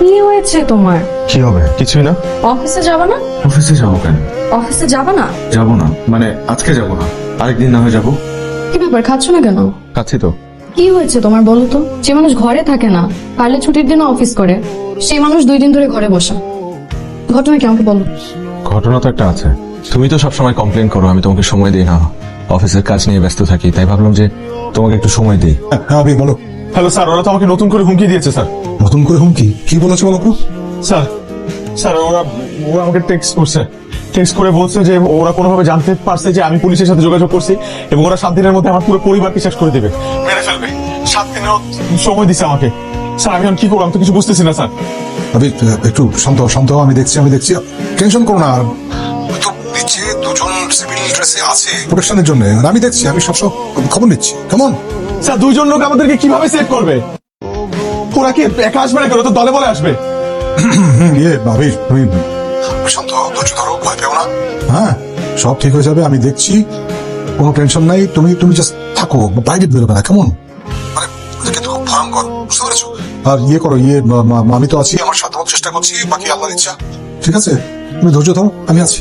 কি হয়েছে তোমার? কি হবে? কিছুই না। অফিসে যাবা না? অফিসে যাবো কেন? অফিসে যাবা না? যাবো না মানে আজকে যাবো না, আরেকদিন না হয় যাবো। কি ব্যাপার, খাচ্ছ না কেন? কাছি তো। কি হয়েছে তোমার বলো তো? যে মানুষ ঘরে থাকে না, পারলে ছুটির দিনও অফিস করে, সেই মানুষ 2 দিন ধরে ঘরে বসা। ঘটনা কি আমাকে বলো। ঘটনা তো একটা আছে। তুমি তো সবসময় কমপ্লেন করো আমি তোমাকে সময় দিই না, অফিসের কাজ নিয়ে ব্যস্ত থাকি, তাই ভাবলাম যে তোমাকে একটু সময় দিই। হ্যাঁ আবি বলো। হ্যালো স্যার, ওরা তো আমাকে নতুন করে হুমকি দিয়েছে স্যার। নতুন করে হুমকি কি বলেছে বলো তো? স্যার স্যার ওরা ওরা আমাকে টেক্সট করছে, টেক্সট করে বলছে যে ওরা কোনোভাবে জানতে পারছে যে আমি পুলিশের সাথে যোগাযোগ করছি এবং ওরা 7 দিনের মধ্যে আমার পুরো পরিবারকে শেষ করে দেবে, মেরে ফেলবে। 7 দিনেরও সময় দিছে আমাকে। স্যার আমি এখন কি করবো, আমি তো কিছু বুঝতেছি না স্যার। আবি একটু শান্ত হও, শান্ত হও, আমি দেখছি টেনশন করো না। তো নিচে দুজন সিভিল ড্রেসে আছে প্রোটেকশনের জন্য, আর আমি দেখছি, আমি সব খবর নিচ্ছি। কেমন স্যার 2 জন লোক আমাদেরকে কিভাবে সেভ করবে? ওরা কি একা আসবে না, কেন তো দলে বলে আসবে? আবি তুমি শান্ত হও, ধৈর্য ধরো, ভয় পেও না। হ্যাঁ সব ঠিক হয়ে যাবে, আমি দেখছি, কোনো টেনশন নাই। তুমি জাস্ট থাকো, বাইরে বেরোবে না, কেমন? মানে ওদেরকে তো খুব ভয়ঙ্কর, বুঝতে পেরেছো? আর করো, আমি তো আছি, আমার সাধ্য চেষ্টা করছি, বাকি আল্লাহর ইচ্ছা। ঠিক আছে, তুমি ধৈর্য ধরো, আমি আছি।